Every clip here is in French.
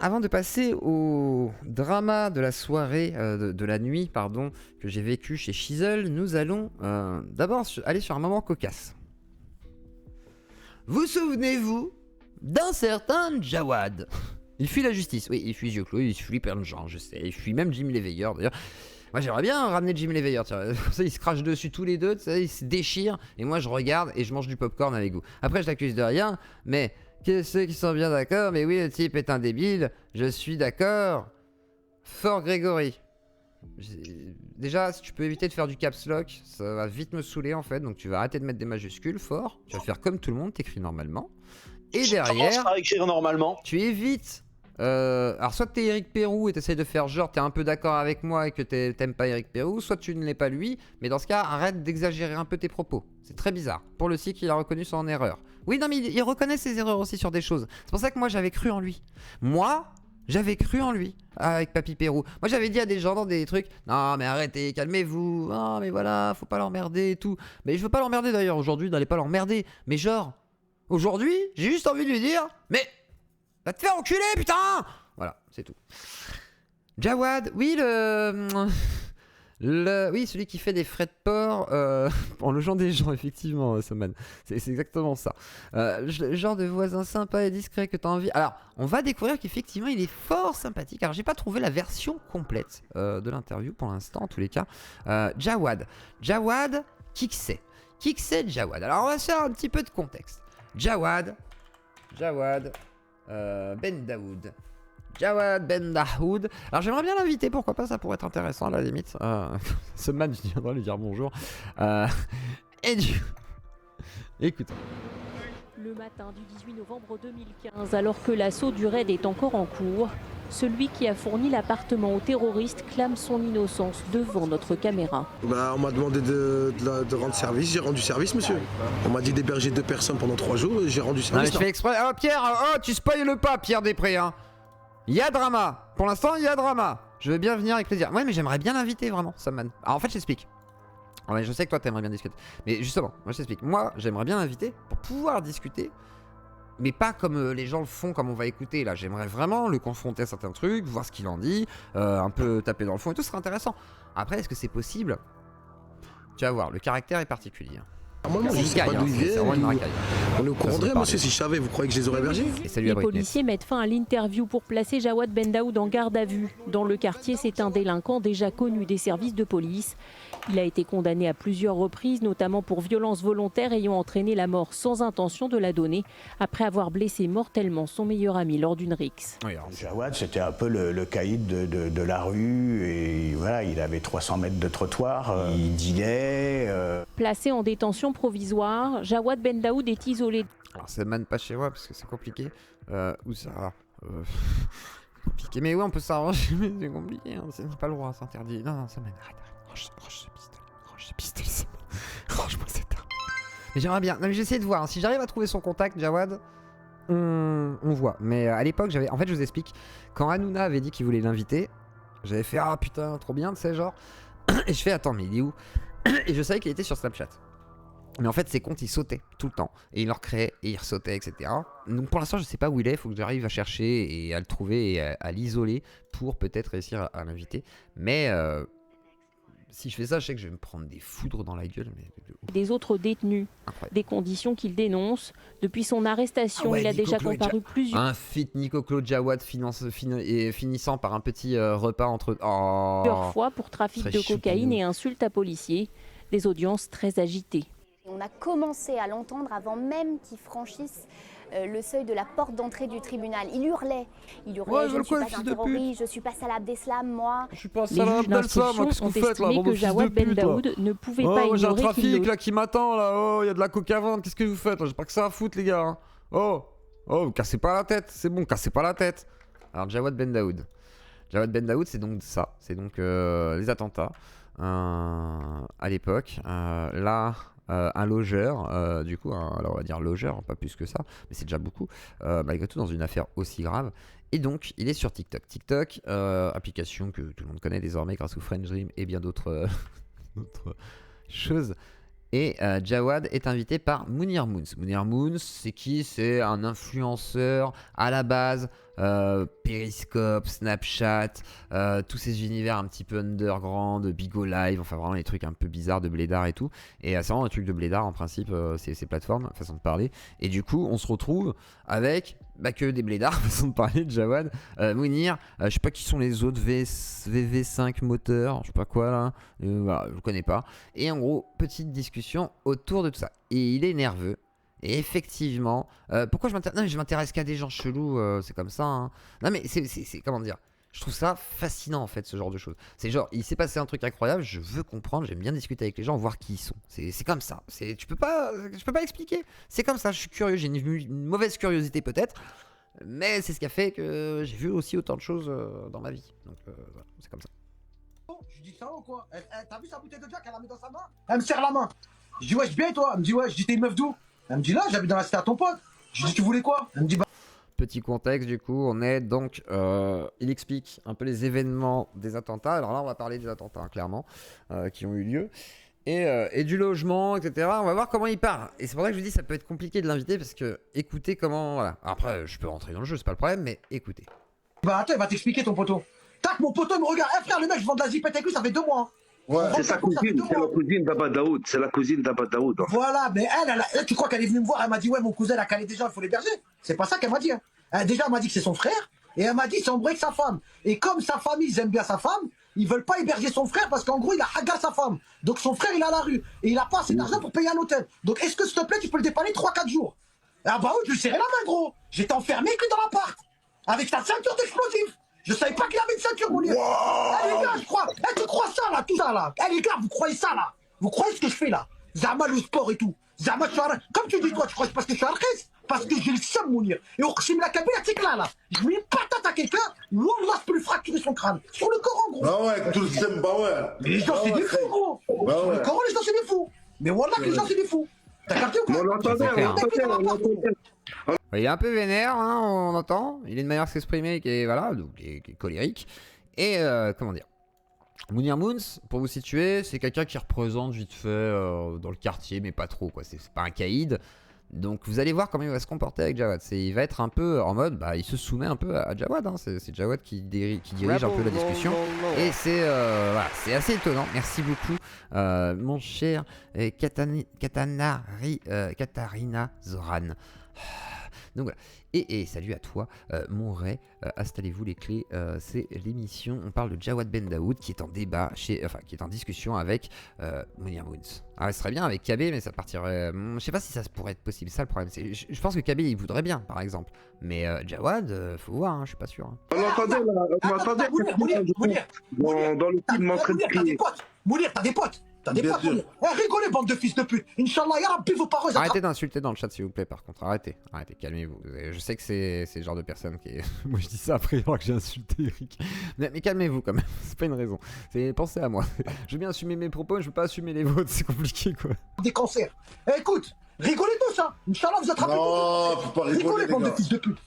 Avant de passer au drama de la soirée, de la nuit, pardon, que j'ai vécu chez Shizzle, nous allons d'abord aller sur un moment cocasse. Vous souvenez-vous d'un certain Jawad? Il fuit la justice, oui, il fuit Yeux-Clos, il fuit plein de gens, je sais, il fuit même Jimmy l'Éveilleur d'ailleurs. Moi j'aimerais bien ramener Jimmy l'Éveilleur, comme ça ils se crachent dessus tous les deux, ils se déchirent, et moi je regarde et je mange du popcorn avec vous. Après je l'accuse de rien, mais ceux qui sont bien d'accord, mais oui le type est un débile, je suis d'accord. Fort Grégory. Déjà, si tu peux éviter de faire du caps lock, ça va vite me saouler en fait, donc tu vas arrêter de mettre des majuscules, fort. Tu vas faire comme tout le monde, t'écris normalement. Et derrière, à écrire normalement. Tu évites. Alors soit t'es Eric Pérou et t'essayes de faire genre t'es un peu d'accord avec moi et que t'aimes pas Eric Pérou, soit tu ne l'es pas lui, mais dans ce cas arrête d'exagérer un peu tes propos. C'est très bizarre. Pour le cycle il a reconnu son erreur. Oui non mais il reconnaît ses erreurs aussi sur des choses. C'est pour ça que moi j'avais cru en lui. J'avais cru en lui avec Papy Pérou. Moi j'avais dit à des gens dans des trucs, non mais arrêtez, calmez-vous, non mais voilà, faut pas l'emmerder et tout. Mais je veux pas l'emmerder d'ailleurs aujourd'hui, n'allez pas l'emmerder. Mais genre, aujourd'hui, j'ai juste envie de lui dire, mais va te faire enculer, putain! Voilà, c'est tout. Jawad, oui, oui, celui qui fait des frais de port en logeant des gens, effectivement, Soman. C'est exactement ça. Le genre de voisin sympa et discret que t'as envie. Alors, on va découvrir qu'effectivement, il est fort sympathique. Alors, j'ai pas trouvé la version complète de l'interview pour l'instant, en tous les cas. Jawad, qui que c'est? Qui que c'est Jawad? Alors, on va se faire un petit peu de contexte. Jawad Ben Daoud. Jawad Ben Daoud. Alors j'aimerais bien l'inviter, pourquoi pas, ça pourrait être intéressant à la limite. Ce man, je viendrai lui dire bonjour. Et du... Écoute. Le matin du 18 novembre 2015, alors que l'assaut du raid est encore en cours, celui qui a fourni l'appartement aux terroristes clame son innocence devant notre caméra. On m'a demandé de rendre service, j'ai rendu service, monsieur. On m'a dit d'héberger 2 personnes pendant 3 jours, j'ai rendu service. Je fais exprès. Oh Pierre, tu spoil le pas, Pierre Després, hein. Il y a drama. Pour l'instant, il y a drama. Je veux bien venir avec plaisir. Ouais, mais j'aimerais bien l'inviter vraiment, Samman. Alors en fait, je t'explique. Ouais, je sais que toi, t'aimerais bien discuter. Mais justement, moi, je t'explique. Moi, j'aimerais bien l'inviter pour pouvoir discuter. Mais pas comme les gens le font, comme on va écouter là. J'aimerais vraiment le confronter à certains trucs, voir ce qu'il en dit, un peu taper dans le fond et tout, ce serait intéressant. Après, est-ce que c'est possible? Tu vas voir, le caractère est particulier. Moi, je sais pas d'où il vient. On est au courant de rien, monsieur. Si je savais, vous croyez que je les aurais hébergés? Les policiers mettent fin à l'interview pour placer Jawad Ben Daoud en garde à vue. Dans le quartier, c'est un délinquant déjà connu des services de police. Il a été condamné à plusieurs reprises, notamment pour violence volontaire ayant entraîné la mort sans intention de la donner, après avoir blessé mortellement son meilleur ami lors d'une rixe. Jawad, c'était un peu le caïd de la rue, et voilà, il avait 300 mètres de trottoir, il dealait. Placé en détention provisoire, Jawad Ben Daoud est isolé. Alors c'est man pas chez moi parce que c'est compliqué. Où ça compliqué. Mais oui, on peut s'arranger, mais c'est compliqué, hein. C'est pas le droit, c'est interdit. Non, ça m'aide, arrête. Range ce pistolet, range-moi cette arme. Mais j'aimerais bien. Non, mais j'essaie de voir. Hein. Si j'arrive à trouver son contact, Jawad, on voit. Mais à l'époque, j'avais. En fait, je vous explique. Quand Hanouna avait dit qu'il voulait l'inviter, j'avais fait ah putain, trop bien, tu sais, genre. Et je fais attends, mais il est où? Et je savais qu'il était sur Snapchat. Mais en fait, ses comptes, ils sautaient tout le temps. Et il leur créait, et il ressautait, etc. Donc pour l'instant, je sais pas où il est. Il faut que j'arrive à chercher et à le trouver et à l'isoler pour peut-être réussir à l'inviter. Mais si je fais ça, je sais que je vais me prendre des foudres dans la gueule. Mais... Des autres détenus. Incroyable. Des conditions qu'il dénonce. Depuis son arrestation, il a Nico déjà Clo comparu plusieurs Un feat Nico Clo Jawad finissant par un petit repas entre... fois pour trafic de cocaïne et insultes à policiers. Des audiences très agitées. On a commencé à l'entendre avant même qu'il franchisse le seuil de la porte d'entrée du tribunal. Il hurlait, je ne suis pas un terroriste, je suis pas Salah Abdeslam, moi. Je suis pas Les juges d'instruction ont estimé que Jawad Ben Daoud ne pouvait pas ignorer j'ai un trafic là qui m'attend là, oh, il y a de la coke à vendre, qu'est-ce que vous faites là? J'ai pas que ça à foutre les gars. Hein. Oh, vous cassez pas la tête, c'est bon, cassez pas la tête. Alors Jawad Ben Daoud. Jawad Ben Daoud, c'est donc ça, c'est donc les attentats à l'époque. Là... un logeur, du coup, alors on va dire logeur, pas plus que ça, mais c'est déjà beaucoup, malgré tout dans une affaire aussi grave. Et donc, il est sur TikTok. TikTok, application que tout le monde connaît désormais grâce au French Dream et bien d'autres choses. Et Jawad est invité par Mounir Moons. Mounir Moons, c'est qui? C'est un influenceur à la base, Periscope, Snapchat, tous ces univers un petit peu underground, Bigo Live, enfin vraiment les trucs un peu bizarres de blédard et tout. Et c'est vraiment un truc de blédard en principe, ces plateformes, façon de parler. Et du coup, on se retrouve avec que des blédards, façon de parler de Jawad, Mounir, je sais pas qui sont les autres, VV5 moteurs, je sais pas quoi là, voilà, je connais pas. Et en gros, petite discussion autour de tout ça. Et il est nerveux. Et effectivement, pourquoi je m'intéresse? Non, mais je m'intéresse qu'à des gens chelous, c'est comme ça. Hein. Non, mais c'est comment dire? Je trouve ça fascinant en fait, ce genre de choses. C'est genre, il s'est passé un truc incroyable, je veux comprendre, j'aime bien discuter avec les gens, voir qui ils sont. C'est comme ça. Je peux pas expliquer. C'est comme ça, je suis curieux, j'ai une mauvaise curiosité peut-être, mais c'est ce qui a fait que j'ai vu aussi autant de choses dans ma vie. Donc voilà, c'est comme ça. Je dis ça ou quoi? T'as vu sa bouteille de Jack, elle la met dans sa main? Elle me serre la main. Je dis wesh bien toi? Elle me dit ouais, je dis t'es une meuf d'où? Elle me dit là, j'habite dans la cité à ton pote. Je dis tu voulais quoi? Elle me dit bah. Petit contexte du coup, on est donc, il explique un peu les événements des attentats. Alors là on va parler des attentats hein, clairement, qui ont eu lieu. Et du logement, etc. On va voir comment il parle. Et c'est pour ça que je vous dis ça peut être compliqué de l'inviter parce que écoutez comment... Voilà. Après je peux rentrer dans le jeu, c'est pas le problème, mais écoutez. Bah attends, il va t'expliquer ton poteau. Tac, mon poteau me regarde. Eh frère, le mec, je vends de la zipette avec lui, ça fait 2 mois. Ouais. C'est sa cousine, c'est la cousine d'Abba Daoud. C'est la cousine d'Abba Daoud. Hein. Voilà, mais elle, tu crois qu'elle est venue me voir, elle m'a dit ouais, mon cousin, il a calé des gens, il faut l'héberger. C'est pas ça qu'elle m'a dit. Hein. Déjà, elle m'a dit que c'est son frère, et elle m'a dit c'est embrouillé avec sa femme. Et comme sa famille, ils aiment bien sa femme, ils veulent pas héberger son frère parce qu'en gros, il a haga sa femme. Donc son frère, il est à la rue. Et il a pas assez d'argent pour payer un hôtel. Donc est-ce que s'il te plaît, tu peux le dépanner 3-4 jours? Ah bah oui, je lui serrais la main, gros. J'étais enfermé que dans l'appart. Avec ta ceinture d'explosif. Je savais pas qu'il avait une ceinture, mon gars. Eh les gars, je crois. Eh, tu crois ça là, tout ça là? Eh les gars, vous croyez ça là? Vous croyez ce que je fais là? Zama le sport et tout. Zama, comme tu dis toi, tu crois que c'est parce que je suis arrêté? Parce que j'ai le seum, mon gars. Et au Khsim la Kabila, c'est que là, je mets une patate à quelqu'un, Wallah, je peux lui fracturer son crâne. Sur le Coran, gros. Ah ouais, tout le seum, bah ouais. Mais les gens, c'est des fous, gros. Bah Sur ouais. le Coran, les gens, c'est des fous. Mais Wallah, les gens, c'est des fous. T'as capté ou pas? On l'entendait, on l'entendait. Il est un peu vénère, hein, on entend. Il a une manière de s'exprimer qui est, voilà, donc, qui est colérique. Et comment dire, Mounir Moons, pour vous situer, c'est quelqu'un qui représente vite fait dans le quartier, mais pas trop, quoi. C'est pas un caïd. Donc vous allez voir comment il va se comporter avec Jawad. Il va être un peu en mode, il se soumet un peu à Jawad. Hein. C'est Jawad qui dirige un peu la discussion. Et c'est voilà, c'est assez étonnant. Merci beaucoup, mon cher Katarina Zoran. Donc voilà. Et salut à toi, mon Ray. Installez-vous les clés. C'est l'émission. On parle de Jawad Ben Daoud qui est en débat, qui est en discussion avec Mounir Moons. Ah, ce serait bien avec KB, mais ça partirait. Je sais pas si ça pourrait être possible. Ça le problème. Je pense que KB il voudrait bien, par exemple. Mais Jawad, faut voir, hein, je suis pas sûr. Hein. On l'entendait là. On l'entendait. Dans le film, en train de crier. Mounir, t'as des potes. T'as des potes, Mounir. Eh, rigolez, bande de fils de pute. Inch'Allah, ya Rabbi, vos paroles. Arrêtez d'insulter dans le chat, s'il vous plaît, par contre. Arrêtez, calmez-vous. Je sais que c'est le genre de personne qui est. Moi, je dis ça après alors que j'ai insulté Eric. Mais calmez-vous quand même, c'est pas une raison. Pensez à moi. Je veux bien assumer mes propos, mais je veux pas assumer les vôtres, c'est compliqué quoi. Des cancers. Eh, écoute, rigolez tous, hein. Inch'Allah, vous attrapez. Non, faut pas rigoler, bande les de gars. fils de pute.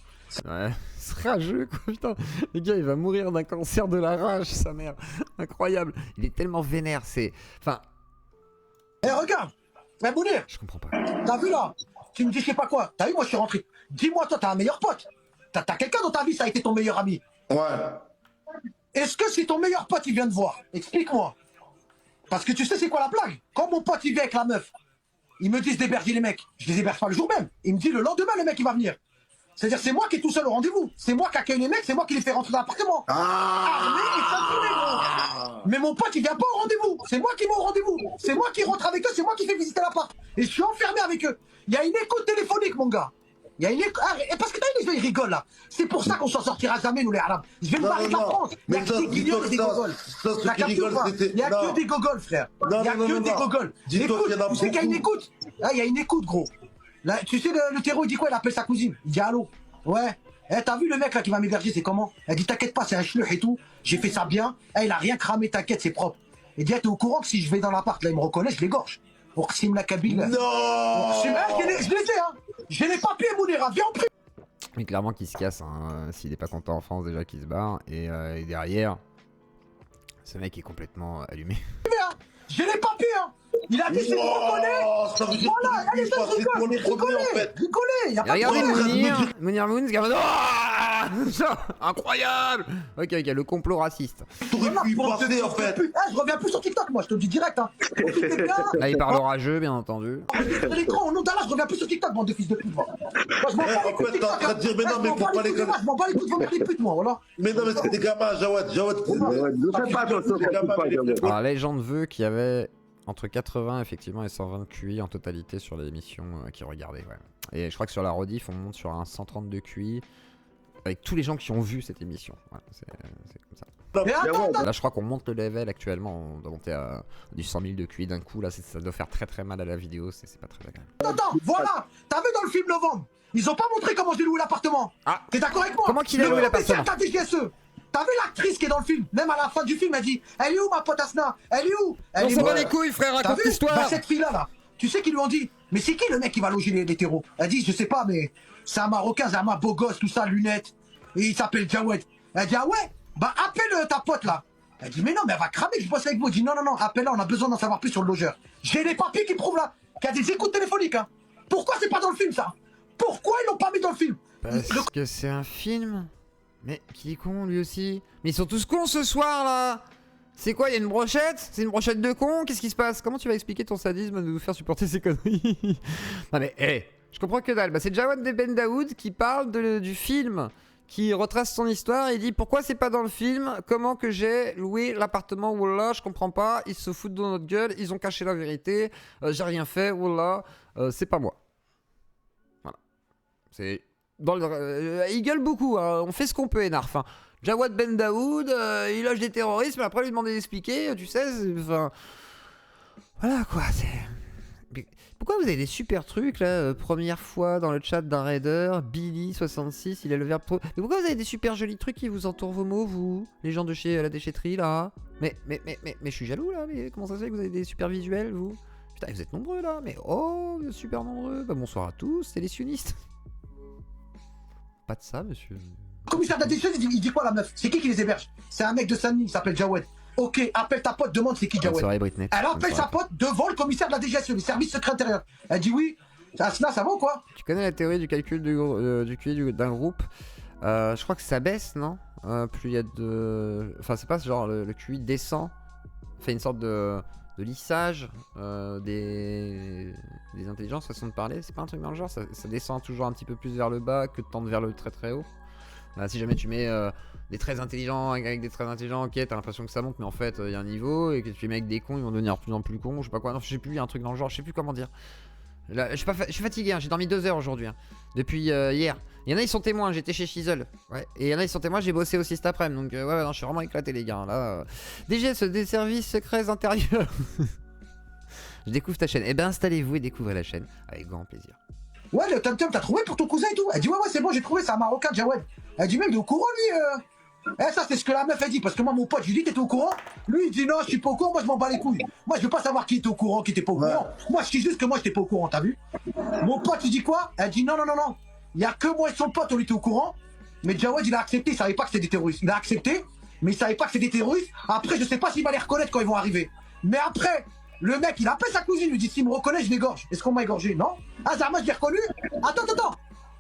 Ouais, c'est rageux quoi, putain. Les gars, il va mourir d'un cancer de la rage, sa mère. Incroyable. Il est tellement vénère, c'est. Enfin. Eh, regarde. Eh, Mounir. Je comprends pas. T'as vu là? Tu me dis je sais pas quoi. T'as vu, moi je suis rentré. Dis-moi, toi, t'as un meilleur pote. T'as quelqu'un dans ta vie, ça a été ton meilleur ami. Ouais. Est-ce que si ton meilleur pote il vient te voir? Explique-moi. Parce que tu sais c'est quoi la blague? Quand mon pote il vient avec la meuf, ils me disent d'héberger les mecs. Je les héberge pas le jour même. Il me dit le lendemain le mec il va venir. C'est-à-dire c'est moi qui est tout seul au rendez-vous. C'est moi qui accueille les mecs, c'est moi qui les fais rentrer dans l'appartement. Armé et ceinturé, gros. Mais mon pote il vient pas au rendez-vous. C'est moi qui vais au rendez-vous. C'est moi qui rentre avec eux, c'est moi qui fais visiter l'appart. Et je suis enfermé avec eux. Il y a une écoute téléphonique mon gars. Il y a une écoute. Et parce que t'as les gens ils rigolent là. C'est pour ça qu'on s'en sortira jamais nous les arabes. Je vais me barrer de la France. Il y a que des guignols et des gogoles. T'as capté ou pas? Il y a que des gogoles frère. Il y a que des gogoles. Écoute, tu sais qu'il y a une écoute. Ah, il y a une écoute gros. Là, tu sais le terreau il dit quoi? Il appelle sa cousine. Il dit allô. Ouais. Eh, t'as vu le mec là qui va m'héberger, c'est comment? Elle dit t'inquiète pas, c'est un chleuch et tout. J'ai fait ça bien. Eh, il a rien cramé, t'inquiète, c'est propre. Il dit t'es au courant que si je vais dans l'appart là, il me reconnaît, je l'égorge. Pour Khsim la Kabyle. Non. Je les ai, hein. J'ai les papiers, Mounira, viens en prix. Mais clairement qu'il se casse, hein. S'il est pas content en France déjà qu'il se barre. Et derrière, ce mec est complètement allumé. J'ai les papiers, hein. Il a dit c'est reconnaît. Ça veut dire Voilà, allez, ça c'est pour les premiers en fait. Rigolez, y a Et pas de regardez problème. Mounir Moons qui a fait incroyable. Ok, le complot raciste. T'aurais pu y penser en fait. Je reviens plus sur TikTok, moi, je te le dis direct. Hein. Là, il parle rageux, bien entendu. L'écran, au nom d'Allah, je reviens plus sur TikTok, bande de fils de pute. Moi, je m'en bats les En couilles de fait, t'es en TikTok. train de dire, mais non, mais faut pas les Je m'en bats les couilles de vos mères les putes, moi, voilà. Mais non, mais c'est des gamins, Jawad. Ne fais pas attention, ça ne pas, Jawad. Alors, la légende veut qu'il y avait entre 80 effectivement et 120 QI en totalité sur les émissions qui regardaient. Ouais. Et je crois que sur la rediff, on monte sur un 132 QI avec tous les gens qui ont vu cette émission. Voilà, c'est comme ça. Mais attends, Là, je crois qu'on monte le level actuellement. On doit monter à du 100 000 de QI d'un coup. Là, ça doit faire très mal à la vidéo. C'est pas très agréable. attends, voilà. T'as vu dans le film Novembre, ils ont pas montré comment j'ai loué l'appartement. Ah. T'es d'accord avec moi? Comment qu'il a loué l'appartement? T'as DGSE. T'as vu l'actrice qui est dans le film? Même à la fin du film, elle dit elle est où ma pote Asna? Elle est où? On s'en bat les couilles, frère, T'as raconte vu? l'histoire. Bah, cette fille-là, là, tu sais qu'ils lui ont dit mais c'est qui le mec qui va loger les terreaux? Elle dit je sais pas, mais c'est un Marocain, c'est un beau gosse, tout ça, lunettes. Et il s'appelle Jawed. Elle dit ah ouais? Bah appelle ta pote là. Elle dit mais non, mais elle va cramer, je bosse avec vous. Elle dit non, appelle-la, on a besoin d'en savoir plus sur le logeur. J'ai les papiers qui prouvent là qu'il y a des écoutes téléphoniques. Hein. Pourquoi c'est pas dans le film ça? Pourquoi ils l'ont pas mis dans le film? Parce que c'est un film. Mais qui est con lui aussi? Mais ils sont tous cons ce soir là! C'est quoi, il y a une brochette? C'est une brochette de cons? Qu'est-ce qui se passe? Comment tu vas expliquer ton sadisme de nous faire supporter ces conneries? Non mais, hé, je comprends que dalle. Bah, c'est Jawad Ben Daoud qui parle du film, qui retrace son histoire et dit pourquoi c'est pas dans le film? Comment que j'ai loué l'appartement? Wallah, je comprends pas. Ils se foutent de notre gueule, ils ont caché la vérité. J'ai rien fait, wallah, c'est pas moi. Voilà. C'est... il gueule beaucoup, hein. On fait ce qu'on peut, Enarf. Hein. Jawad Ben Daoud, il loge des terroristes, mais après lui demander d'expliquer, tu sais, enfin... Voilà quoi, c'est... Mais pourquoi vous avez des super trucs là, première fois dans le chat d'un raider, Billy66, il a le verbe pro... Mais pourquoi vous avez des super jolis trucs qui vous entourent vos mots, vous? Les gens de chez la déchetterie là? Mais je suis jaloux là, mais comment ça se fait que vous avez des super visuels, vous? Putain, vous êtes nombreux là, mais oh, vous êtes super nombreux. Bah bonsoir à tous, c'est les sionistes. Pas de ça, monsieur. Le commissaire d'addition, il dit quoi la meuf? C'est qui les héberge? C'est un mec de Saint-Denis, il s'appelle Jawed. Ok, appelle ta pote, demande c'est qui Jawed. Elle appelle sa pote devant le commissaire de la DGSE, les services secrets intérieurs. Elle dit oui. Asna, ça va ou quoi? Tu connais la théorie du calcul du QI d'un groupe? Je crois que ça baisse, non? Plus il y a de... Enfin, c'est pas genre le QI descend, fait une sorte de lissage des intelligences, façon de parler. C'est pas un truc dans le genre, ça descend toujours un petit peu plus vers le bas que de tendre vers le très haut. Si jamais tu mets des très intelligents avec des très intelligents, ok, t'as l'impression que ça monte, mais en fait il y a un niveau, et que tu les mets avec des cons, ils vont devenir de plus en plus cons, je sais pas quoi, non, je sais plus, il y a un truc dans le genre, je sais plus comment dire. Là, je suis fatigué, hein, j'ai dormi 2 heures aujourd'hui, hein, depuis hier. Il y en a, ils sont témoins, j'étais chez Shizzle, ouais, et il y en a, ils sont témoins, j'ai bossé aussi cet après-midi, donc ouais, non, je suis vraiment éclaté les gars, hein, là. DGS, des services secrets intérieurs. Je découvre ta chaîne, eh ben installez-vous et découvrez la chaîne, avec grand plaisir. Ouais, le Tom t'as trouvé pour ton cousin et tout? Elle dit ouais, c'est bon, j'ai trouvé, c'est un Marocain, Jawed. Elle dit mec, il est au courant lui ça c'est ce que la meuf a dit, parce que moi mon pote, je lui dis t'étais au courant? Lui il dit non, je suis pas au courant, moi je m'en bats les couilles. Moi je veux pas savoir qui était au courant, qui était pas au courant. Moi je dis juste que moi j'étais pas au courant, t'as vu? Mon pote il dit quoi? Elle dit non, il y a que moi et son pote on était au courant, mais Jawed il a accepté, il savait pas que c'était des terroristes. Il a accepté, mais il savait pas que c'était des terroristes. Après je sais pas s'il va les reconnaître quand ils vont arriver. Mais après, le mec il appelle sa cousine, il lui dit s'il me reconnaît je l'égorge. Est-ce qu'on m'a égorgé? Non? Ah ça moi je l'ai reconnu? Attends.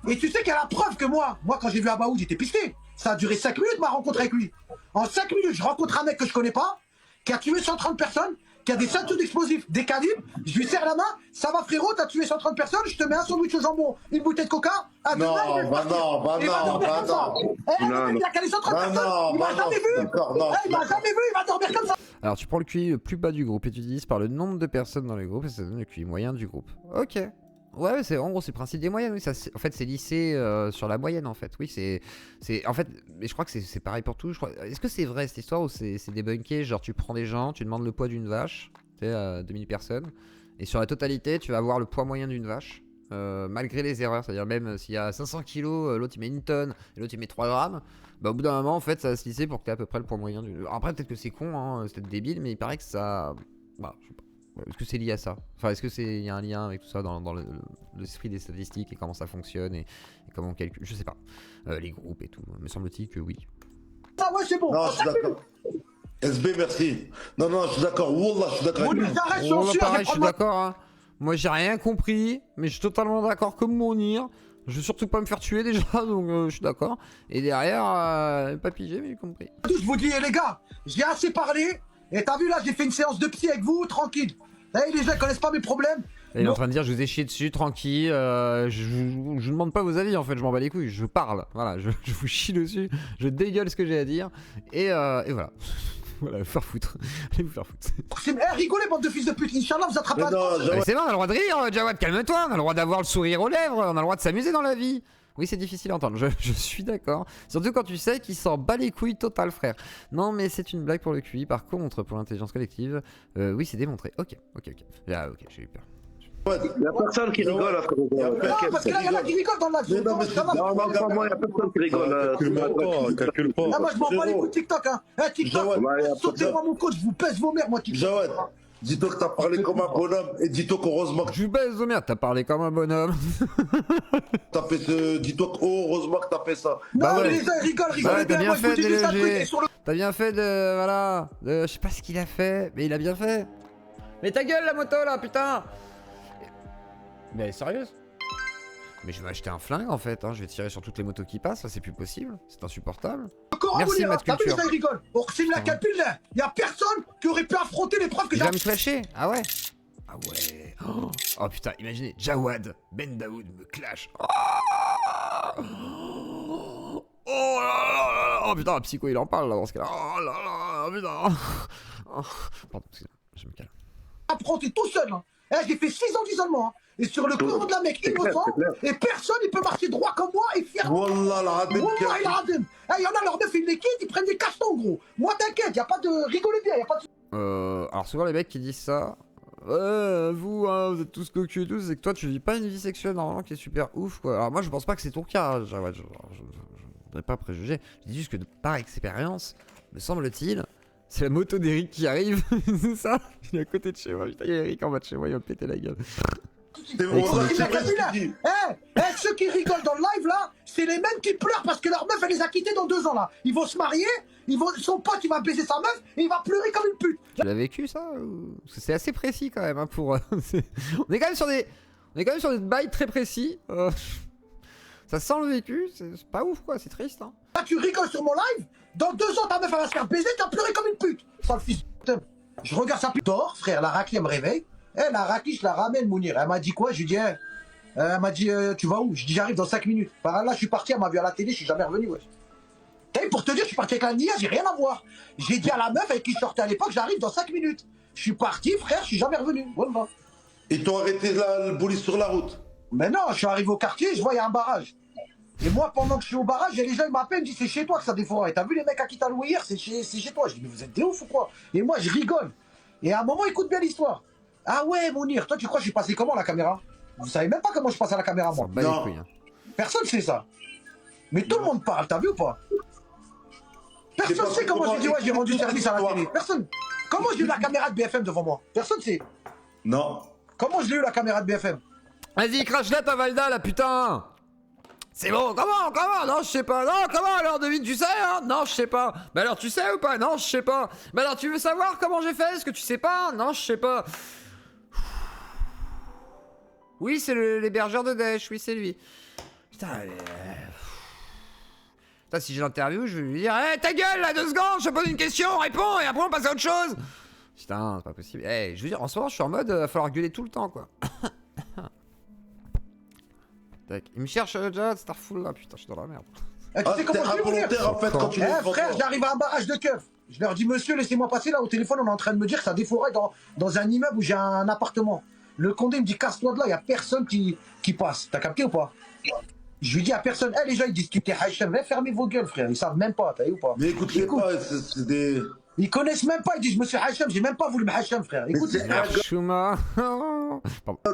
Et tu sais qu'il y a la preuve que moi quand j'ai vu Abaoud j'étais pisté. Ça a duré 5 minutes ma rencontre avec lui. En 5 minutes je rencontre un mec que je connais pas, qui a tué 130 personnes, qui a des ceintures d'explosifs, des calibres, je lui serre la main, ça va frérot, t'as tué 130 personnes, je te mets un sandwich au jambon, une bouteille de coca, à Non, bah non. Il a calé 130 personnes, il m'a jamais vu. Il m'a jamais vu, il va dormir comme ça. Alors tu prends le QI le plus bas du groupe et tu divises par le nombre de personnes dans le groupe et ça donne le QI moyen du groupe. Ok. Ouais, c'est en gros c'est le principe des moyennes, oui. Ça, en fait c'est lissé sur la moyenne en fait. Oui, c'est en fait, mais je crois que c'est pareil pour tout. Est-ce que c'est vrai cette histoire ou c'est débunké? Genre tu prends des gens, tu demandes le poids d'une vache, tu sais, à 2000 personnes, et sur la totalité tu vas avoir le poids moyen d'une vache. Malgré les erreurs, c'est-à-dire même s'il y a 500 kilos, l'autre il met 1 tonne et l'autre il met 3 grammes, bah au bout d'un moment en fait ça va se lisser pour que tu aies à peu près le poids moyen du... Après peut-être que c'est con, hein, c'est peut-être débile, mais il paraît que ça... Bah, je sais pas. Est-ce que c'est lié à ça? Enfin, est-ce que c'est y a un lien avec tout ça dans l'esprit des statistiques et comment ça fonctionne et comment on calcule? Je sais pas. Les groupes et tout. Me semble-t-il que oui. Ah ouais c'est bon. Non, je suis d'accord. SB, merci. Non, non, je suis d'accord. Wallah, je suis d'accord. Mounir, j'arrête, je suis en sueur, Pareil, je suis prendre ma- d'accord. Hein. Moi, j'ai rien compris, mais je suis totalement d'accord comme Mounir. Je veux surtout pas me faire tuer déjà, donc je suis d'accord. Et derrière, pas pigé, mais j'ai compris. Je vous dis, les gars, j'ai assez parlé. Et t'as vu là, j'ai fait une séance de psy avec vous, tranquille. Les gens ils connaissent pas mes problèmes. Et il est en train de dire, je vous ai chié dessus, tranquille. Je demande pas vos avis, en fait, je m'en bats les couilles. Je parle, voilà, je vous chie dessus, je dégueule ce que j'ai à dire. Et voilà. Voilà, faire foutre. Allez vous faire foutre. Rigolez, bande de fils de pute. Inch'Allah, vous attrapez un. C'est bon, on a le droit de rire, Jawad, calme-toi. On a le droit d'avoir le sourire aux lèvres, on a le droit de s'amuser dans la vie. Oui, c'est difficile à entendre, je suis d'accord. Surtout quand tu sais qu'il s'en bat les couilles total, frère. Non, mais c'est une blague pour le QI. Par contre, pour l'intelligence collective, oui, c'est démontré. Ok. Ah, ok, j'ai eu peur. Il n'y a personne qui rigole après. Non, parce que là, il y en a qui rigolent dans la vie. Non, il n'y a personne qui rigole. Calcule pas. Moi, je m'en bats les couilles de TikTok, hein. TikTok, sautez-moi mon coach, je vous pèse vos mères, moi, TikTok. Jawad, dis-toi que t'as parlé comme un bonhomme et dis-toi qu'heureusement que Je baise aux mères, t'as parlé comme un bonhomme. t'as fait ce. Dis-toi qu'heureusement que t'as fait ça. Non, mais les gens, ils rigolent Ouais, t'as bien. bien Moi, je vous fait dis de juste un truc. léger. Et sur le. T'as bien fait de. Voilà. Je sais pas ce qu'il a fait, mais il a bien fait. Mais ta gueule, la moto là, putain. Mais elle est sérieuse? Mais je vais acheter un flingue en fait, hein. Je vais tirer sur toutes les motos qui passent, ça c'est plus possible, c'est insupportable. Merci Matt T'as vu, Culture. les gens, ils rigolent. On reçoit la capule, là. Y a personne qui aurait pu affronter l'épreuve que Il j'ai. va me clasher. Ah ouais. Ah ouais. Oh putain, imaginez, Jawad Ben Daoud me clash. Oh là là. Oh putain, Psycho il en parle là dans ce cas-là. Oh là là, putain. Pardon, excusez-moi, je me calme. Affronté tout seul, hein. J'ai fait 6 ans d'isolement, hein. Et sur le corps de la mec innocent, et personne il peut marcher droit comme moi et fièrement. Wallah, la Adem. Wallah, il a Adem. Il y en a leurs meufs, ils les quittent, ils prennent des castons, gros. Moi, t'inquiète, y a pas de. Rigolez bien, y a pas de. Alors souvent les mecs qui disent ça, vous, hein, vous êtes tous cocus et tout, c'est que toi tu vis pas une vie sexuelle normalement qui est super ouf quoi. Alors moi je pense pas que c'est ton cas, je voudrais pas préjuger, je dis juste que par expérience, me semble-t-il, c'est la moto d'Eric qui arrive, c'est ça. Il est à côté de chez moi, putain il y a Eric en bas de chez moi, il va me péter la gueule. C'est vrai, Ceux qui rigolent dans le live là, c'est les mêmes qui pleurent parce que leur meuf elle les a quittés dans 2 ans là. Ils vont se marier, son pote il va baiser sa meuf et il va pleurer comme une pute. Tu l'as vécu ça Parce que c'est assez précis quand même hein, pour. On est quand même sur des bails très précis. Ça sent le vécu, c'est pas ouf quoi, c'est triste hein. Là tu rigoles sur mon live, dans 2 ans ta meuf elle va se faire baiser, tu vas pleurer comme une pute. Sale fils de. Je regarde sa pute dehors, frère, la raclée elle me réveille. La raclée je la ramène Mounir. Elle m'a dit quoi? Je lui dis elle m'a dit tu vas où? Je dis j'arrive dans 5 minutes. Par là je suis parti, elle m'a vu à la télé, je suis jamais revenu ouais. Et pour te dire, je suis parti avec la Nia, j'ai rien à voir. J'ai dit à la meuf avec qui je sortais à l'époque, j'arrive dans 5 minutes. Je suis parti, frère, je suis jamais revenu. Wallah. Ils t'ont arrêté le police sur la route. Mais non, je suis arrivé au quartier, je vois, il y a un barrage. Et moi, pendant que je suis au barrage, les gens ils m'appellent, ils me disent c'est chez toi que ça déforait. Et t'as vu les mecs à qui t'as loué hier, c'est chez toi. Je dis mais vous êtes des ouf ou quoi? Et moi, je rigole. Et à un moment, écoute bien l'histoire. Ah ouais, Mounir, toi tu crois que je suis passé comment à la caméra? Vous savez même pas comment je passe à la caméra, moi. Non. Couilles, hein. Personne sait ça. Mais tout le monde parle, t'as vu ou pas? Personne sait comment j'ai dit ouais, j'ai rendu service à la télé. Personne. Comment j'ai eu la caméra de BFM devant moi? Personne sait. Non. Comment je l'ai eu la caméra de BFM? Vas-y, crache-la ta Valda là, putain. C'est bon, comment? Non, je sais pas. Non, comment alors, devine, tu sais, hein? Non, je sais pas. Bah alors, tu sais ou pas? Non, je sais pas. Bah alors, tu veux savoir comment j'ai fait? Est-ce que tu sais pas? Non, je sais pas. Oui, c'est l'hébergeur de Daesh, oui, c'est lui. Putain, Putain, si j'ai l'interview, je vais lui dire hey, ta gueule là, 2 secondes, je te pose une question, réponds, et après on passe à autre chose. Putain, c'est pas possible. Hey, je veux dire, en ce moment, je suis en mode, va falloir gueuler tout le temps, quoi. Tac. Il me cherche, Jawad Starful, là, putain, je suis dans la merde. Tu sais comment je volontaire en fait quand tu frère, j'arrive à un barrage de keufs. Je leur dis monsieur, laissez-moi passer là au téléphone, on est en train de me dire que ça déforait dans un immeuble où j'ai un appartement. Le condé me dit casse-toi de là, il y a personne qui passe. T'as capté ou pas? Je lui dis à personne, les gens ils disent que t'es Hachem, fermez vos gueules frère, ils savent même pas, t'as vu ou pas? Mais écoute-les pas, c'est des... Ils connaissent même pas, ils disent monsieur Hachem, j'ai même pas voulu me Hachem frère. Écoute, c'est un Chouma.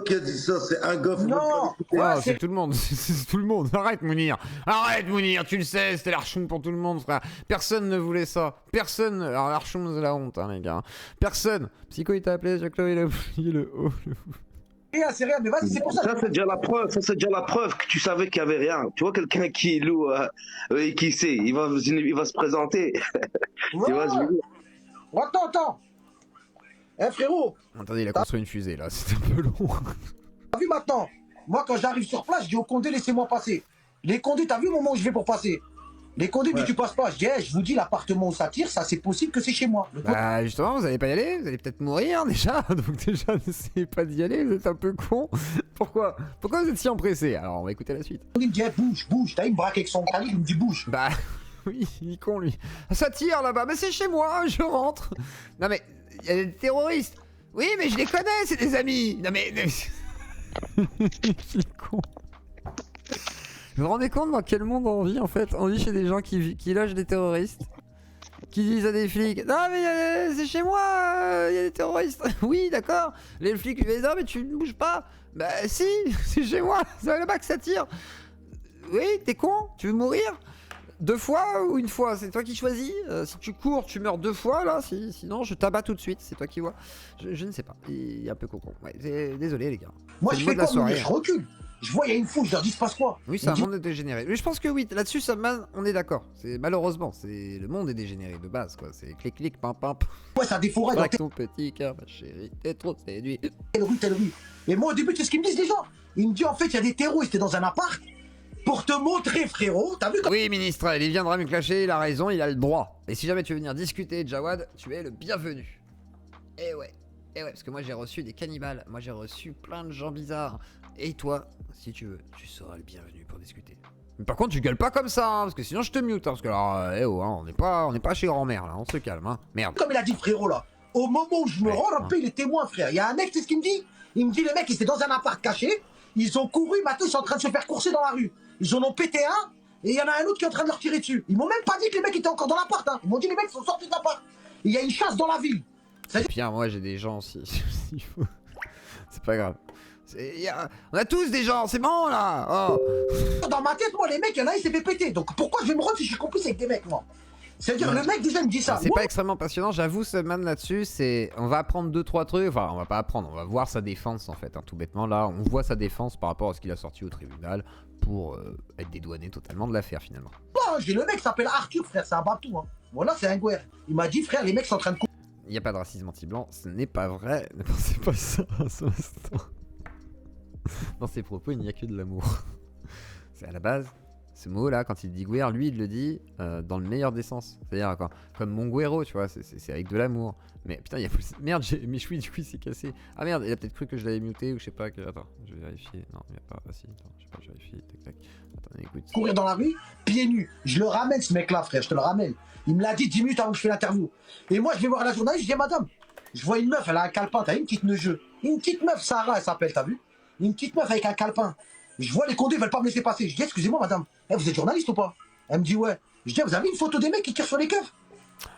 qui a dit ça, c'est un goff. Non, ouais, c'est tout le monde, c'est tout le monde. Arrête Mounir, tu le sais, c'était l'Archoum pour tout le monde, frère. Personne ne voulait ça, personne. Alors l'Archoum c'est la honte, hein, les gars. Personne. Psycho il t'a appelé, Jacques-Chloé il a oublié le haut. C'est rien, mais vas-y, c'est pour ça. Ça, c'est déjà la preuve. Ça, c'est déjà la preuve que tu savais qu'il n'y avait rien. Tu vois, quelqu'un qui loue et qui sait, il va se présenter. Voilà. Tu vois, je veux dire. Attends. Eh frérot, Attendez, il a construit une fusée là, c'est un peu long. t'as vu maintenant? Moi quand j'arrive sur place, je dis au condé laissez-moi passer. Les condés, t'as vu au moment où je vais pour passer? Les condés disent tu passes pas. Je dis je vous dis l'appartement où ça tire, ça c'est possible que c'est chez moi. Bah justement, vous allez pas y aller, vous allez peut-être mourir déjà, donc déjà n'essayez pas d'y aller, vous êtes un peu con. Pourquoi vous êtes si empressé? Alors on va écouter la suite. Il me dit bouge. T'as vu, il me braque avec son calibre, il me dit bouge. Bah oui, il est con lui. Ça tire là-bas, mais c'est chez moi, je rentre. Non mais, il y a des terroristes. Oui mais je les connais, c'est des amis. Non mais... il est con. Vous vous rendez compte dans quel monde on vit en fait? On vit chez des gens qui logent des terroristes, qui disent à des flics non mais c'est chez moi, il y a des terroristes. Oui d'accord. Les flics lui disent non mais tu ne bouges pas. Bah si, c'est chez moi, c'est là-bas que ça tire. Oui t'es con, tu veux mourir? 2 fois ou 1 fois? C'est toi qui choisis. Si tu cours tu meurs 2 fois là, sinon je t'abats tout de suite, c'est toi qui vois. Je ne sais pas, il est un peu cocon. Ouais, désolé les gars. Moi je fais quoi? Soirée, Je recule. Je vois il y a une foule, je leur dis se passe quoi? Oui, c'est un monde dégénéré. Mais je pense que oui, là-dessus, on est d'accord. Malheureusement, le monde est dégénéré de base, quoi. C'est clic, pam. Ouais, ça défouraille dans ton petit cœur, ma chérie, t'es trop séduit. telle rue. Et moi, au début, tu sais ce qu'ils me disent, les gens? Ils me disent, en fait, il y a des terroristes dans un appart pour te montrer, frérot. T'as vu comme... Oui, ministre, il viendra me clasher, il a raison, il a le droit. Et si jamais tu veux venir discuter, Jawad, tu es le bienvenu. Eh ouais, parce que moi, j'ai reçu des cannibales. Moi, j'ai reçu plein de gens bizarres. Et toi, si tu veux, tu seras le bienvenu pour discuter. Mais par contre, tu gueules pas comme ça, hein, parce que sinon je te mute. Hein, parce que alors, on n'est pas chez grand-mère là, on se calme, hein. Merde. Comme il a dit, frérot, là, au moment où je me rends, il est témoin, frère. Il y a un mec, tu sais ce qu'il me dit? Il me dit, le mec, il était dans un appart caché. Ils ont couru, maintenant ils sont en train de se faire courser dans la rue. Ils en ont pété un, et il y en a un autre qui est en train de leur tirer dessus. Ils m'ont même pas dit que les mecs étaient encore dans l'appart, hein. Ils m'ont dit, les mecs sont sortis de l'appart. Il y a une chasse dans la ville. Pierre, moi j'ai des gens aussi. C'est pas grave. On a tous des gens, c'est bon là. Oh. Dans ma tête, moi, les mecs, il y en a un, il s'est fait péter. Donc pourquoi je vais me rendre si je suis complice avec des mecs, moi? C'est-à-dire, le mec déjà me dit ça. C'est pas extrêmement passionnant, j'avoue, ce man là-dessus, on va apprendre 2-3 trucs. Enfin, on va pas apprendre, on va voir sa défense en fait, hein, tout bêtement. Là, on voit sa défense par rapport à ce qu'il a sorti au tribunal pour être dédouané totalement de l'affaire finalement. J'ai le mec qui s'appelle Arthur, frère, c'est un batou. Hein. Voilà, c'est un guerre. Il m'a dit, frère, les mecs sont en train de. Il n'y a pas de racisme anti-blanc, ce n'est pas vrai. Ne pensez pas ça à ce instant. Dans ses propos, il n'y a que de l'amour. C'est à la base, ce mot-là, quand il dit guerre, lui, il le dit dans le meilleur des sens. C'est-à-dire, comme mon guerrero, tu vois, c'est avec de l'amour. Mais putain, il y a... Merde, mes chouilles, du coup, il s'est cassé. Ah merde, il a peut-être cru que je l'avais muté ou je sais pas. Attends, je vais vérifier. Non, il n'y a pas... Ah si, attends, je sais pas, je vérifie. Tac. Attends, écoute. Courir dans la rue, pieds nus. Je le ramène, ce mec-là, frère, je te le ramène. Il me l'a dit 10 minutes avant que je fais l'interview. Et moi, je vais voir la journaliste, je dis, madame, je vois une meuf, elle a un calepin, t'as une petite neugeux. Une petite meuf, Sarah, elle s'appelle, t'as vu? Une petite meuf avec un calepin. Je vois les condés, ils veulent pas me laisser passer. Je dis, excusez-moi, madame, vous êtes journaliste ou pas? Elle me dit, ouais. Je dis, vous avez une photo des mecs qui tirent sur les keufs?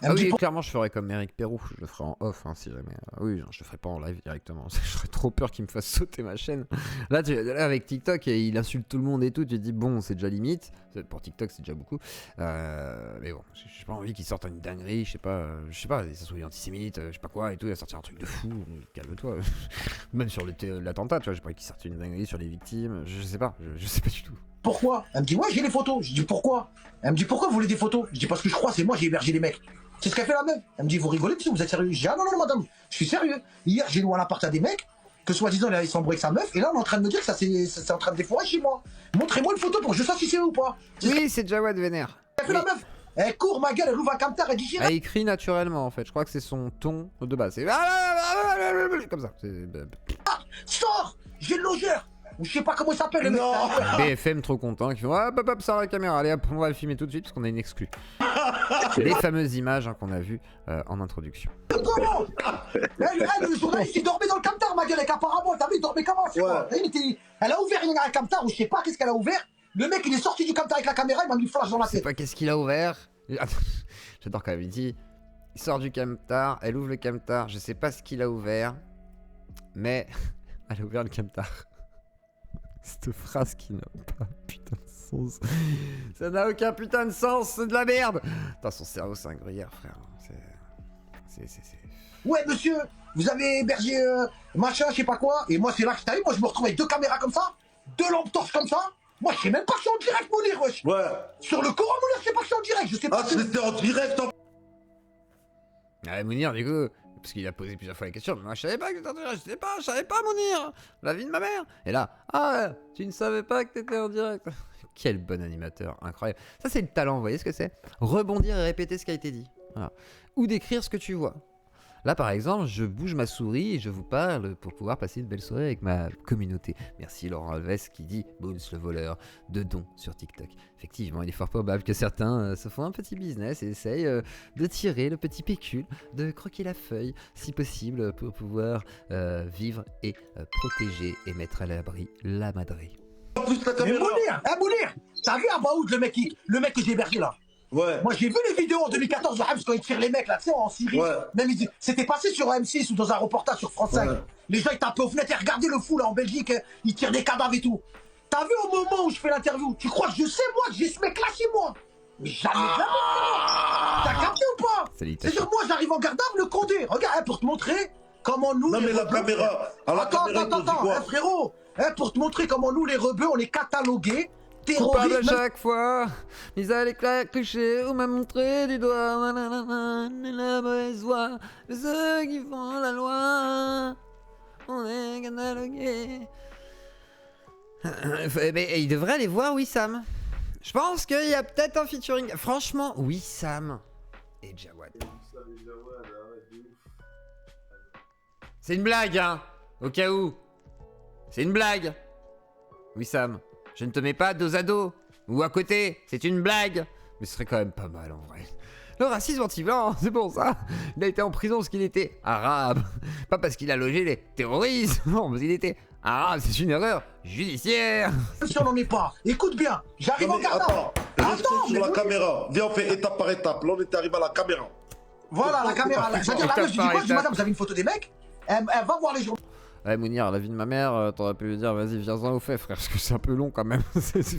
Ah oui, clairement, je ferais comme Eric Perrou. Je le ferais en off, hein, si jamais. Oui, je le ferais pas en live directement. J'aurais trop peur qu'il me fasse sauter ma chaîne. Là, avec TikTok, il insulte tout le monde et tout. Tu te dis, bon, c'est déjà limite. Pour TikTok, c'est déjà beaucoup. Mais bon, j'ai pas envie qu'il sorte une dinguerie. Je sais pas, ça soit antisémite, je sais pas quoi et tout. Il va sortir un truc de fou. Calme-toi. Même sur l'attentat, tu vois, j'ai pas envie qu'il sorte une dinguerie sur les victimes. Je sais pas, je sais pas du tout. Pourquoi? Elle me dit, ouais, j'ai les photos. Je dis, pourquoi? Elle me dit, pourquoi vous voulez des photos? Je dis, parce que je crois, c'est moi, j'ai hébergé les mecs. C'est ce qu'elle fait la meuf. Elle me dit, vous rigolez, monsieur, vous êtes sérieux? Je dis, ah non, madame, je suis sérieux. Hier, j'ai loué un appart à des mecs, que soi-disant, il allait s'embrouiller avec sa meuf, et là, on est en train de me dire que ça c'est en train de déforer chez moi. Montrez-moi une photo pour que je sache si c'est eux ou pas. Oui, c'est Jawad Vénère. Elle fait la meuf. Elle court, ma gueule, elle ouvre un camtar, elle dit, elle écrit naturellement, en fait. Je crois que c'est son ton de base. C'est comme ça. Sors! J'ai le logeur! Je sais pas comment il s'appelle le mec. BFM trop content, qui font hop, ça la caméra, allez hop, on va le filmer tout de suite parce qu'on a une exclue. Les fameuses images qu'on a vues en introduction. Comment? Le journaliste il dormait dans le camtar, ma gueule, avec un parabole, t'as vu, il dormait comment? Elle a ouvert un camtar ou je sais pas qu'est-ce qu'elle a ouvert. Le mec il est sorti du camtar avec la caméra, il m'a mis flash dans la tête. Je sais pas qu'est-ce qu'il a ouvert. J'adore quand même, il dit, il sort du camtar, elle ouvre le camtar, je sais pas ce qu'il a ouvert, mais elle a ouvert le camtar. Cette phrase qui n'a pas putain de sens. Ça n'a aucun putain de sens, c'est de la merde. Putain, son cerveau c'est un gruyère, frère. C'est... Ouais, monsieur, vous avez hébergé machin, je sais pas quoi. Et moi, c'est là que t'as vu, moi je me retrouve avec 2 caméras comme ça, 2 lampes torches comme ça. Moi, je sais même pas que je suis en direct, Mounir, wesh. Ouais. Sur le Coran, Mounir, je sais pas que je suis en direct, je sais pas. Ah, c'était en direct en... Ah, Mounir, du coup, parce qu'il a posé plusieurs fois la question, mais moi je savais pas que t'étais en direct, je savais pas, Mounir, la vie de ma mère. Et là, ah, tu ne savais pas que t'étais en direct. Quel bon animateur, incroyable. Ça, c'est le talent, vous voyez ce que c'est? Rebondir et répéter ce qui a été dit. Voilà. Ou décrire ce que tu vois. Là, par exemple, je bouge ma souris et je vous parle pour pouvoir passer une belle soirée avec ma communauté. Merci Laurent Alves qui dit Boons le voleur de dons sur TikTok. Effectivement, il est fort probable que certains se font un petit business et essayent de tirer le petit pécule, de croquer la feuille, si possible, pour pouvoir vivre et protéger et mettre à l'abri la madré. Mais Mounir, t'as vu Abaoud, le mec que j'ai hébergé là? Ouais. Moi j'ai vu les vidéos en 2014 de Hams quand il tire les mecs là, tu sais, en Syrie. Ouais. Même c'était passé sur M6 ou dans un reportage sur France 5. Ouais. Les gens ils tapaient aux fenêtres et regardaient le fou là en Belgique, ils tirent des cadavres et tout. T'as vu au moment où je fais l'interview, tu crois que je sais moi que j'ai ce mec là chez moi? Mais jamais. T'as capté ou pas? C'est-à-dire moi j'arrive en garde à vue, le Condé. Regarde, pour te montrer comment nous. Non mais la caméra. Attends, frérot. Pour te montrer comment nous les rebeux on est catalogués. Coupable à chaque fois, mis à l'éclat cliché, ou m'a montré du doigt, la mauvaise voix, de ceux qui font la loi, on est catalogués. Mais il devrait aller voir Wissam. Je pense qu'il y a peut-être un featuring. Franchement, Wissam et Jawad. C'est une blague, hein, au cas où. C'est une blague. Wissam. Je ne te mets pas dos à dos, ou à côté, c'est une blague. Mais ce serait quand même pas mal en vrai. Le racisme anti-blanc, c'est pour ça. Il a été en prison parce qu'il était arabe. Pas parce qu'il a logé les terroristes. Non, parce qu'il était arabe, c'est une erreur judiciaire. Si on n'en est pas, écoute bien, j'arrive en garde. Attends, sur la caméra. Viens, on fait étape par étape. Là, on est arrivé à la caméra. Voilà, la caméra. C'est-à-dire, la meuf, je dis quoi? Je dis, madame, vous avez une photo des mecs? Elle va voir les journaux. Ouais, Mounir, la vie de ma mère, t'aurais pu lui dire, vas-y, viens-en au fait, frère, parce que c'est un peu long quand même.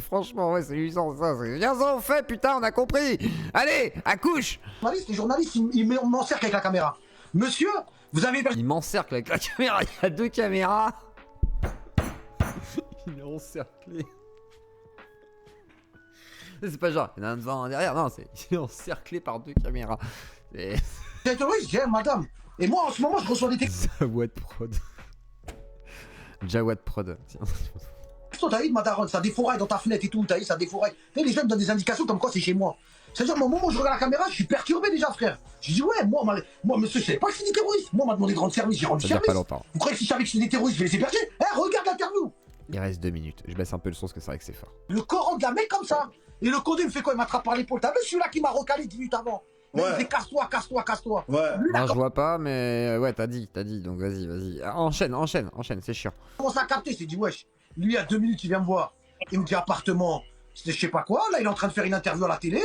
Franchement, ouais, c'est 800, ça. Viens-en au fait, putain, on a compris. Allez, accouche. Les journalistes, ils m'encerclent avec la caméra. Monsieur, vous avez... Il m'encercle avec la caméra, il y a 2 caméras. Il est encerclé. C'est pas genre, il y en a un devant, un derrière, non, il est encerclé par 2 caméras. C'est terroriste, j'ai madame. Et moi, en ce moment, je reçois des textos. Jawad Prod. Jawad Prod. T'as vu, ma daronne, ça défouraille dans ta fenêtre et tout, t'as vu, ça défouraille. Et les gens me donnent des indications comme quoi c'est chez moi. C'est-à-dire, au moment où je regarde la caméra, je suis perturbé déjà, frère. Je dis, ouais, moi, monsieur, je savais pas que c'est des terroristes. Moi, on m'a demandé de rendre service, j'ai rendu service. Pas longtemps. Vous croyez que si je savais que c'est des terroristes, je vais les héberger? Regarde l'interview. Il reste 2 minutes. Je baisse un peu le son parce que c'est vrai que c'est fort. Le Coran de la mec comme ça. Et le Condé me fait quoi? Il m'attrape par l'épaule. T'as vu celui-là qui m'a recalé 10 minutes avant? Ouais. Il fait casse-toi. Ouais. Lui, non, je vois pas, mais ouais, t'as dit, donc vas-y. Enchaîne, c'est chiant. Comment ça a capté? C'est dit, wesh, lui, à 2 minutes, il vient me voir. Il me dit appartement, c'était je sais pas quoi. Là, il est en train de faire une interview à la télé.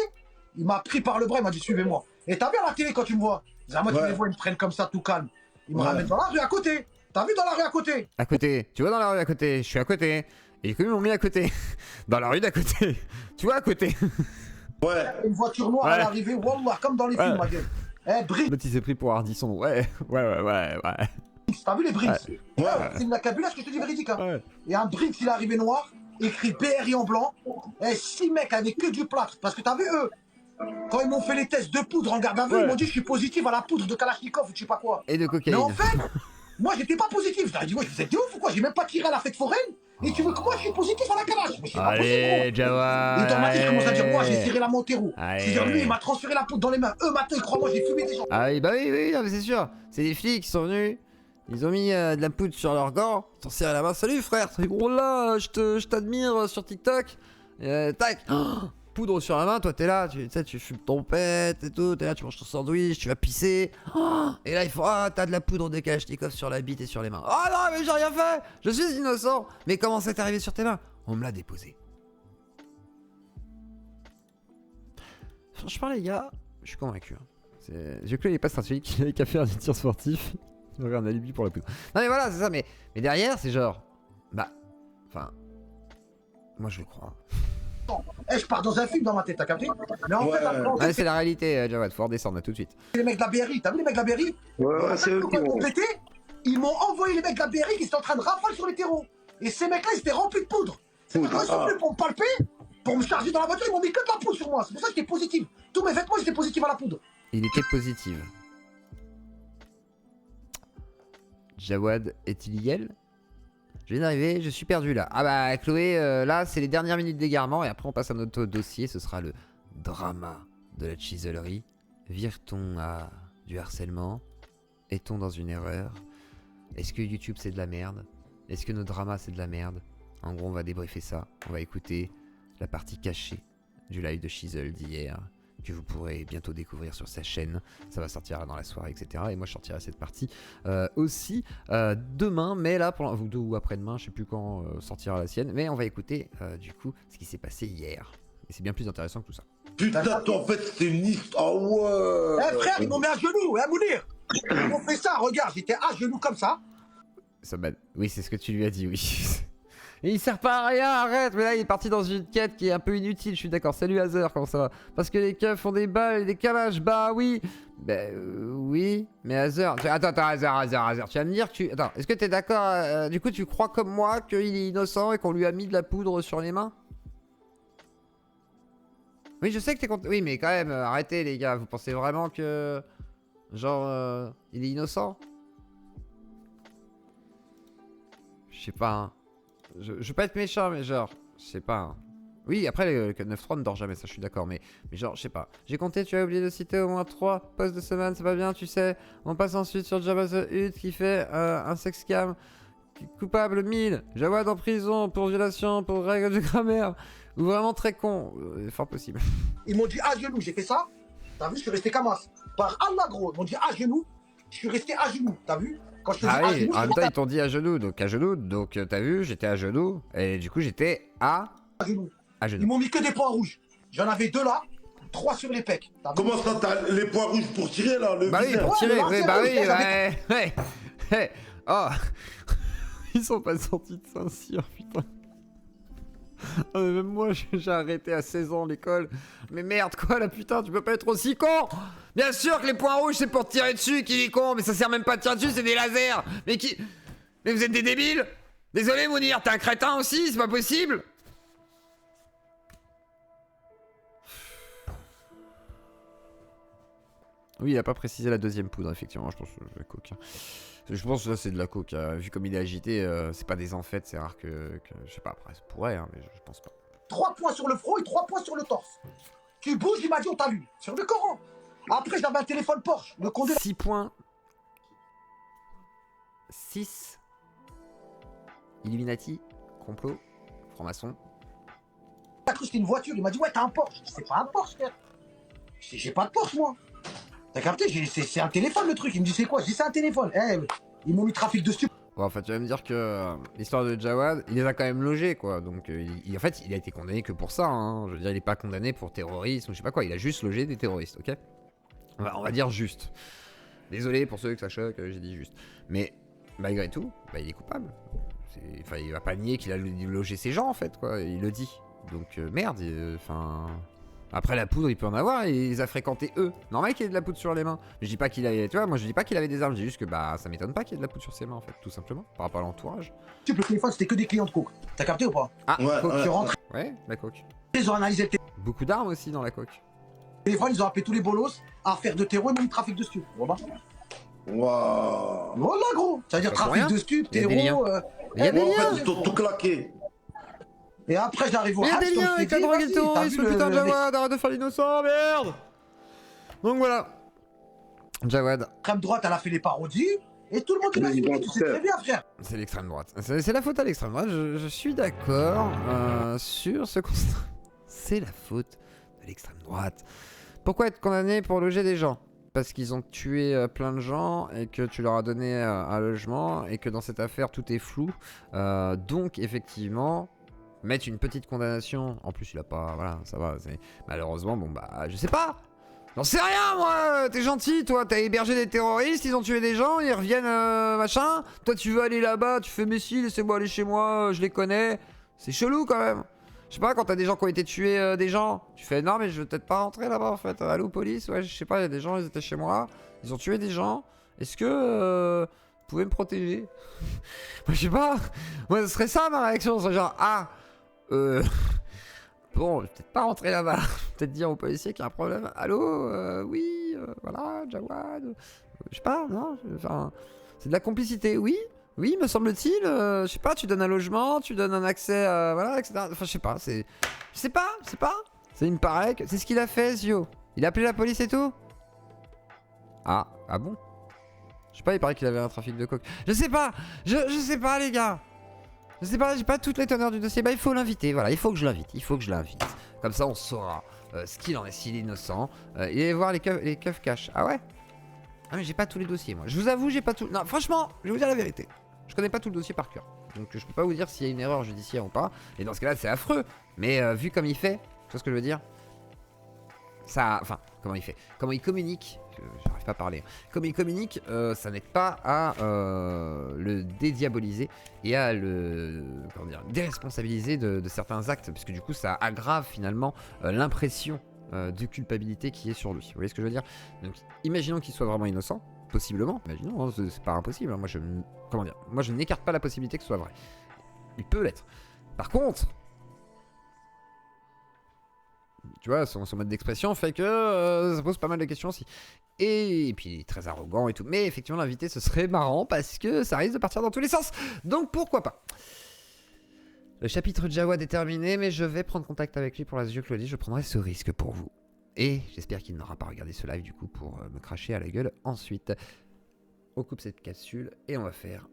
Il m'a pris par le bras, il m'a dit, suivez-moi. Et t'as vu à la télé quand tu me vois? Moi, tu les vois, ils me prennent comme ça, tout calme. Ils me ramènent dans la rue à côté. T'as vu dans la rue à côté? À côté, tu vois dans la rue à côté, je suis à côté. Et ils m'ont mis à côté. Dans la rue d'à côté. Tu vois à côté. Ouais. Une voiture noire à l'arrivée, wallah, comme dans les films, ma gueule. Brice. L'autre il s'est pris pour Ardisson. Ouais. T'as vu les Brinks? Ouais. C'est une cabulasse que je te dis véridique. Hein. Ouais. Et un Brinks, il est arrivé noir, écrit BRI en blanc. Et 6 mecs avec que du plâtre. Parce que t'as vu eux, quand ils m'ont fait les tests de poudre en garde à vue, ils m'ont dit je suis positif à la poudre de Kalachnikov ou je sais pas quoi. Et de cocaïne. Mais en fait, moi j'étais pas positif. Je leur ai dit, ouais, vous êtes ouf ou quoi? J'ai même pas tiré à la fête foraine. Et tu veux que moi je suis positif à la Kalash? Mais c'est pas possible. Jawad. Et dans ma tête, je commence à dire, moi j'ai tiré la Montero. C'est-à-dire lui, il m'a transféré la poudre dans les mains. Eux, maintenant, ils croient, moi j'ai fumé des gens. Ah oui, bah oui, non, mais c'est sûr. C'est des flics qui sont venus. Ils ont mis de la poudre sur leurs gants. Ils sont serré la main. Salut frère. Gros là, je t'admire sur TikTok. Tac. Poudre sur la main, toi t'es là, tu fumes ton pet et tout, t'es là, tu manges ton sandwich, tu vas pisser. Et là il faut, t'as de la poudre de Kalachnikov sur la bite et sur les mains. Oh non mais j'ai rien fait, je suis innocent. Mais comment c'est arrivé sur tes mains? On me l'a déposé. Franchement les gars, je suis convaincu. J'ai cru qu'il n'est pas stratégique, il avait qu'à faire des tirs sportifs. Il aurait un alibi pour la poudre. Non mais voilà, c'est ça, mais derrière c'est genre, moi je le crois. Je pars dans un film dans ma tête, t'as capté? Mais en fait, c'est la réalité, Jawad, faut redescendre là tout de suite. Les mecs de la BRI, t'as vu les mecs de la BRI? Ouais, c'est eux qui m'ont pété. Ils m'ont envoyé les mecs de la BRI qui étaient en train de rafaler sur les terreaux. Et ces mecs-là, ils étaient remplis de poudre. Quand ils sont venus pour me palper, pour me charger dans la voiture, ils m'ont mis que de la poudre sur moi. C'est pour ça que j'étais positif. Tous mes vêtements, j'étais positif à la poudre. Il était positif. Jawad est illégal? Je viens d'arriver, je suis perdu là. Ah bah Chloé, là c'est les dernières minutes d'égarement et après on passe à notre dossier, ce sera le drama de la chisellerie. Vire-t-on à du harcèlement? Est-on dans une erreur? Est-ce que YouTube c'est de la merde? Est-ce que nos dramas c'est de la merde? En gros on va débriefer ça, on va écouter la partie cachée du live de Chisel d'hier, que vous pourrez bientôt découvrir sur sa chaîne. Ça va sortir dans la soirée, etc. Et moi, je sortirai cette partie aussi demain, mais là, pour vous deux ou après-demain, je sais plus quand sortira la sienne. Mais on va écouter du coup ce qui s'est passé hier. Et c'est bien plus intéressant que tout ça. Putain, toi, en fait, c'est une histoire. Ah ouais. Eh frère, ils m'ont mis à genoux, hein, Mounir. Ils m'ont fait ça, regarde, j'étais à genoux comme ça. Oui, c'est ce que tu lui as dit, oui. Et il sert pas à rien, arrête. Mais là il est parti dans une quête qui est un peu inutile, je suis d'accord. Salut Hazer, comment ça va? Parce que les keufs font des balles et des calages, bah oui. Oui, mais Hazer, attends, Hazer, tu vas me dire que tu... Attends, est-ce que t'es d'accord, du coup tu crois comme moi qu'il est innocent et qu'on lui a mis de la poudre sur les mains? Oui, je sais que t'es contre... Oui, mais quand même, arrêtez les gars, vous pensez vraiment que... Genre, il est innocent? Je sais pas, hein. Je veux pas être méchant, mais genre, je sais pas. Hein. Oui, après, le 9-3 ne dort jamais, ça je suis d'accord, mais genre, je sais pas. J'ai compté, tu as oublié de citer au moins 3 posts de semaine, c'est pas bien, tu sais. On passe ensuite sur Jabba the Hutt qui fait un sex cam. Coupable 1000. Jawad en prison pour violation, pour règle de grammaire. Ou vraiment très con. Fort possible. Ils m'ont dit à genoux, j'ai fait ça. T'as vu, je suis resté Kamas. Par Allah, gros, ils m'ont dit à genoux. Je suis resté à genoux, t'as vu? Quand je te dis Ah à oui, genoux, en même temps ils t'ont dit à genoux, donc t'as vu, j'étais à genoux, et du coup j'étais à genoux. À genoux. Ils m'ont mis que des points rouges. J'en avais 2 là, 3 sur les pecs. Comment ça, t'as les points rouges pour tirer là? Bah oui, pour tirer, oui, bah oui, ouais. Oh, ils sont pas sortis de Saint-Cyr, putain. Oh, mais même moi, j'ai arrêté à 16 ans l'école. Mais merde, quoi, là, putain, tu peux pas être aussi con! Bien sûr que les points rouges, c'est pour tirer dessus, qui est con, mais ça sert même pas de tirer dessus, c'est des lasers! Mais vous êtes des débiles! Désolé, Mounir, t'es un crétin aussi, c'est pas possible! Oui, il a pas précisé la deuxième poudre, effectivement, je pense que la coke. Je pense que là c'est de la coke, vu comme il est agité, c'est pas des amphètes, c'est rare que... Je sais pas, après ça pourrait, hein, mais je pense pas. 3 points sur le front et 3 points sur le torse. Tu bouges, il m'a dit on t'a vu, sur le Coran. Après j'avais un téléphone Porsche, le condé... 6 points. 6. Illuminati, complot, franc-maçon. T'as cru que c'était une voiture, il m'a dit ouais t'as un Porsche. C'est pas un Porsche, frère. J'ai pas de Porsche moi. T'as capté, c'est un téléphone le truc. Il me dit c'est quoi? Je dis c'est un téléphone. Eh, ils m'ont mis trafic de stupes. Ouais, en fait, tu vas me dire que l'histoire de Jawad, il les a quand même logés, quoi. Donc, en fait, il a été condamné que pour ça. Hein. Je veux dire, il est pas condamné pour terrorisme ou je sais pas quoi. Il a juste logé des terroristes, ok? On va dire juste. Désolé pour ceux que ça choque, j'ai dit juste. Mais malgré tout, bah, il est coupable. Enfin, il va pas nier qu'il a logé ces gens, en fait, quoi. Il le dit. Donc, merde, enfin... Après la poudre il peut en avoir, il les a fréquentés eux. Normal qu'il y ait de la poudre sur les mains. Mais je dis pas qu'il avait, tu vois, moi je dis pas qu'il avait des armes, je dis juste que bah ça m'étonne pas qu'il y ait de la poudre sur ses mains en fait, tout simplement, par rapport à l'entourage. Le téléphone c'était que des clients de coke. T'as capté ou pas? Ah, ouais, coke. Qui rentrent. Ouais, la coke. Ils ont analysé le Beaucoup d'armes aussi dans la coke. téléphone, ils ont appelé tous les bolos à faire de terreau et même trafic de stupes. Waouh. Voilà gros. Ça veut dire trafic de stupes, terreau. Il y a des liens. En fait, ils t'ont tout claqué. Et après j'arrive au Il y a des liens avec la drogue et le terrorisme, putain de Jawad, arrête de faire l'innocent, merde. Donc voilà. Jawad. L'extrême droite, elle a fait les parodies. Et tout le monde l'a dit, tu sais très bien, frère. C'est l'extrême droite. C'est la faute à l'extrême droite, je suis d'accord sur ce constat. C'est la faute de l'extrême droite. Pourquoi être condamné pour loger des gens? Parce qu'ils ont tué plein de gens et que tu leur as donné un logement et que dans cette affaire tout est flou. Donc effectivement... Mettre une petite condamnation, en plus il a pas, voilà, ça va, malheureusement, bon bah, je sais pas, j'en sais rien moi, t'es gentil toi, t'as hébergé des terroristes, ils ont tué des gens, ils reviennent, machin, toi tu veux aller là-bas, tu fais mais si, laissez-moi aller chez moi, je les connais, c'est chelou quand même, je sais pas, quand t'as des gens qui ont été tués, des gens, tu fais non mais je veux peut-être pas rentrer là-bas en fait, allô police, ouais je sais pas, il y a des gens, ils étaient chez moi, ils ont tué des gens, est-ce que, vous pouvez me protéger? Moi je sais pas, moi ce serait ça ma réaction, ce serait genre, ah, bon, je vais peut-être pas rentrer là-bas. Peut-être dire au policier qu'il y a un problème. Allô, oui, voilà, Jawad. Je sais pas, non. Enfin, C'est de la complicité, oui. Oui, me semble-t-il. Je sais pas, tu donnes un logement, tu donnes un accès, voilà, etc. Enfin, je sais pas, c'est... Je sais pas. Il me paraît que... C'est ce qu'il a fait, Zio. Il a appelé la police et tout. Ah bon? Je sais pas, il paraît qu'il avait un trafic de coke. Je sais pas. Je sais pas, les gars. Je sais pas, j'ai pas toutes les teneurs du dossier. Bah, il faut l'inviter, voilà, il faut que je l'invite. Comme ça, on saura ce qu'il en est, s'il est innocent. Et voir les keufs cash. Ah ouais? Ah, mais j'ai pas tous les dossiers, moi. Je vous avoue, j'ai pas tout... Non, franchement, je vais vous dire la vérité. Je connais pas tout le dossier par cœur. Donc, je peux pas vous dire s'il y a une erreur judiciaire ou pas. Et dans ce cas-là, c'est affreux. Mais vu comme il fait, tu vois ce que je veux dire? Ça... Enfin, comment il fait? Comment il communique? J'arrive pas à parler. Comme il communique, ça n'aide pas à le dédiaboliser et à le déresponsabiliser de certains actes, puisque du coup ça aggrave finalement l'impression de culpabilité qui est sur lui. Vous voyez ce que je veux dire? Donc imaginons qu'il soit vraiment innocent, possiblement, imaginons, hein, c'est pas impossible, hein. Moi je n'écarte pas la possibilité que ce soit vrai. Il peut l'être. Par contre, tu vois, son mode d'expression fait que ça pose pas mal de questions aussi. Et puis il est très arrogant et tout. Mais effectivement, l'invité, ce serait marrant parce que ça risque de partir dans tous les sens. Donc pourquoi pas. Le chapitre de Jawad est terminé, mais je vais prendre contact avec lui pour la Zio Claudie. Je prendrai ce risque pour vous. Et j'espère qu'il n'aura pas regardé ce live du coup pour me cracher à la gueule ensuite. On coupe cette capsule et on va faire